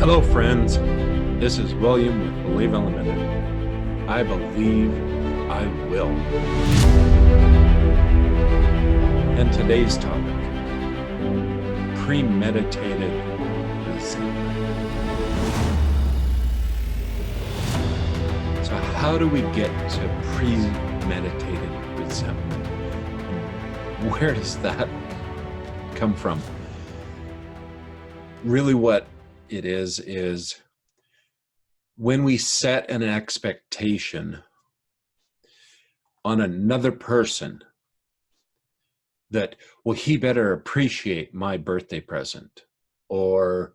Hello, friends. This is William with Believe Unlimited. I believe I will. And today's topic, premeditated resentment. So how do we get to premeditated resentment? Where does that come from? Really what it is when we set an expectation on another person that, well, he better appreciate my birthday present, or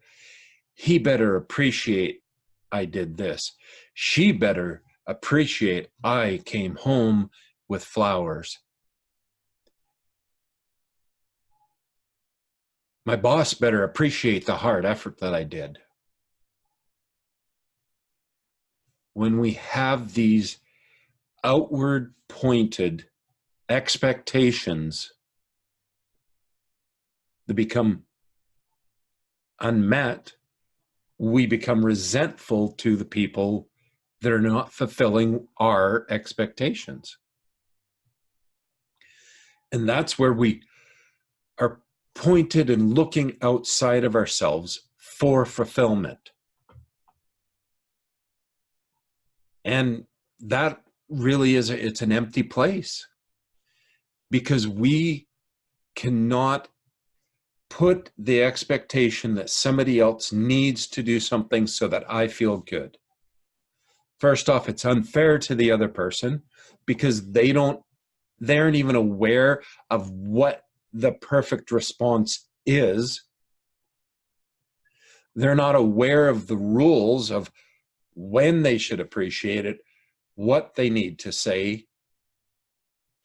he better appreciate I did this. She better appreciate I came home with flowers. My boss better appreciate the hard effort that I did. When we have these outward pointed expectations that become unmet, we become resentful to the people that are not fulfilling our expectations. And that's where we are pointed and looking outside of ourselves for fulfillment. And that really is, it's an empty place, because we cannot put the expectation that somebody else needs to do something so that I feel good. First off, it's unfair to the other person because they aren't even aware of what the perfect response is. They're not aware of the rules of when they should appreciate it, what they need to say,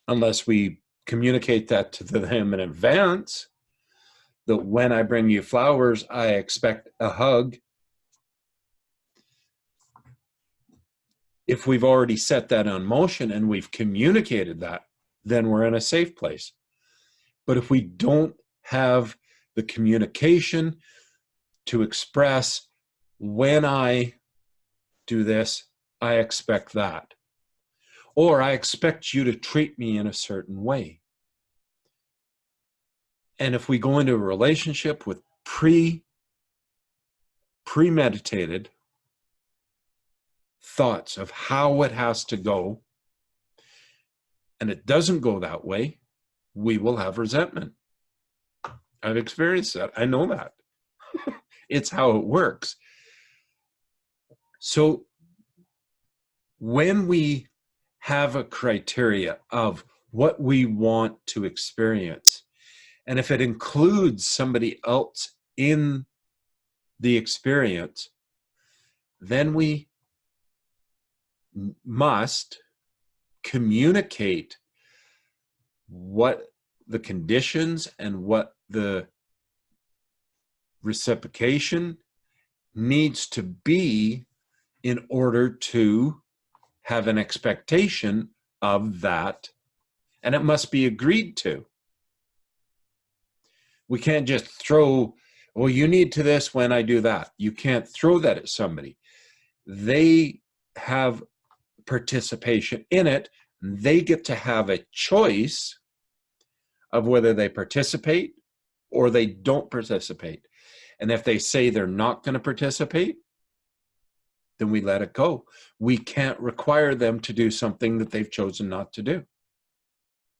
unless we communicate that to them in advance, that when I bring you flowers, I expect a hug. If we've already set that in motion and we've communicated that, then we're in a safe place. But if we don't have the communication to express, when I do this, I expect that, or I expect you to treat me in a certain way. And if we go into a relationship with premeditated thoughts of how it has to go, and it doesn't go that way, we will have resentment. I've experienced that. I know that. It's how it works. So when we have a criteria of what we want to experience, and if it includes somebody else in the experience, then we must communicate what the conditions and what the reciprocation needs to be in order to have an expectation of that, and it must be agreed to. We can't just throw, well, you need to this when I do that. You can't throw that at somebody. They have participation in it. They get to have a choice of whether they participate or they don't participate. And if they say they're not going to participate, then we let it go. We can't require them to do something that they've chosen not to do.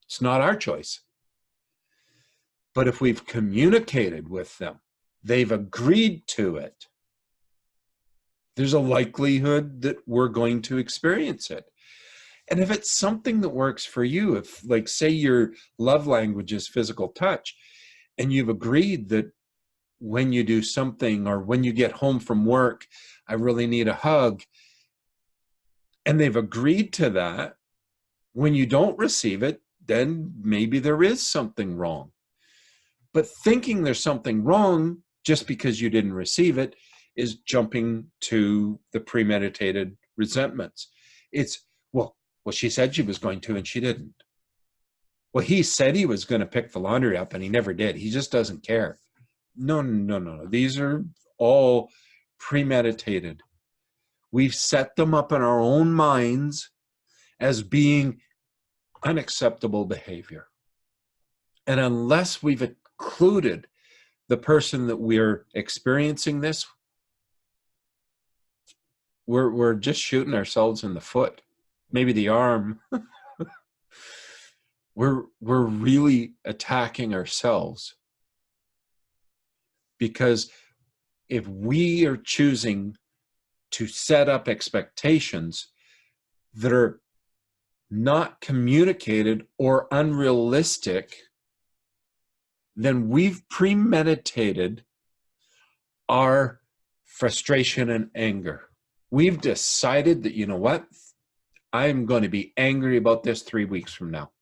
It's not our choice. But if we've communicated with them, they've agreed to it, there's a likelihood that we're going to experience it. And if it's something that works for you, if, like, say your love language is physical touch, and you've agreed that when you do something, or when you get home from work, I really need a hug, and they've agreed to that, when you don't receive it, then maybe there is something wrong. But thinking there's something wrong just because you didn't receive it is jumping to the premeditated resentments. It's, well, she said she was going to and she didn't. Well, he said he was going to pick the laundry up and he never did. He just doesn't care. No. These are all premeditated. We've set them up in our own minds as being unacceptable behavior. And unless we've included the person that we're experiencing this, we're just shooting ourselves in the foot, maybe the arm. We're really attacking ourselves, because if we are choosing to set up expectations that are not communicated or unrealistic, then we've premeditated our frustration and anger. We've decided that, you know what, I'm going to be angry about this 3 weeks from now.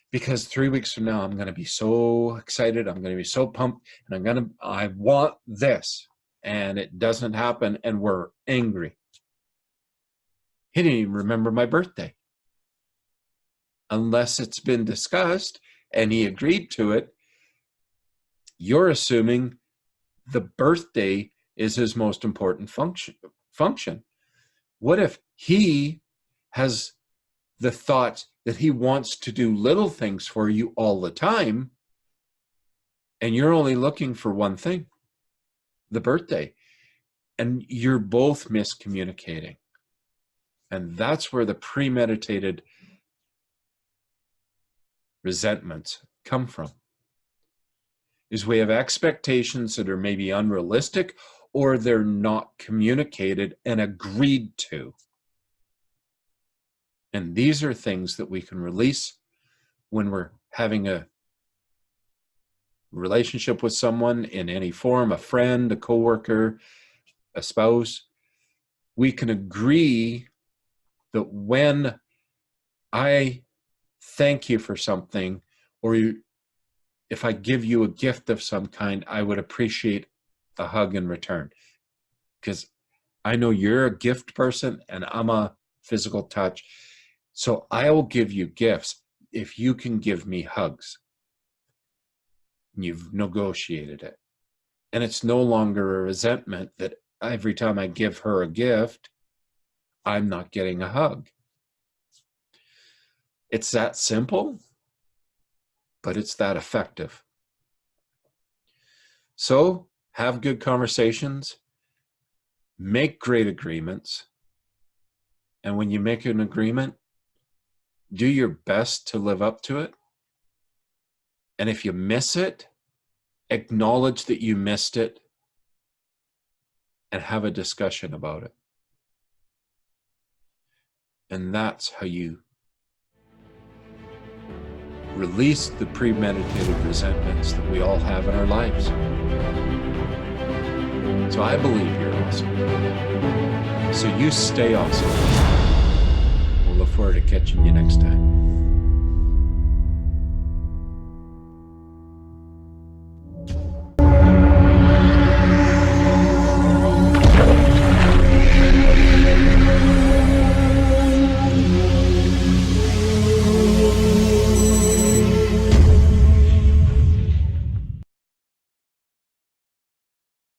Because 3 weeks from now, I'm going to be so excited. I'm going to be so pumped, and I want this. And it doesn't happen, and we're angry. He didn't even remember my birthday. Unless it's been discussed and he agreed to it, you're assuming the birthday is his most important function. What if he has the thought that he wants to do little things for you all the time, and you're only looking for one thing, the birthday, and you're both miscommunicating? And that's where the premeditated resentments come from, is we have expectations that are maybe unrealistic, or they're not communicated and agreed to. And these are things that we can release when we're having a relationship with someone in any form, a friend, a coworker, a spouse. We can agree that when I thank you for something, or if I give you a gift of some kind, I would appreciate a hug in return. Because I know you're a gift person and I'm a physical touch. So I will give you gifts if you can give me hugs. You've negotiated it. And it's no longer a resentment that every time I give her a gift, I'm not getting a hug. It's that simple, but it's that effective. So have good conversations, make great agreements. And when you make an agreement, do your best to live up to it. And if you miss it, acknowledge that you missed it and have a discussion about it. And that's how you release the premeditated resentments that we all have in our lives. So I believe you're awesome. So you stay awesome. We'll look forward to catching you next time.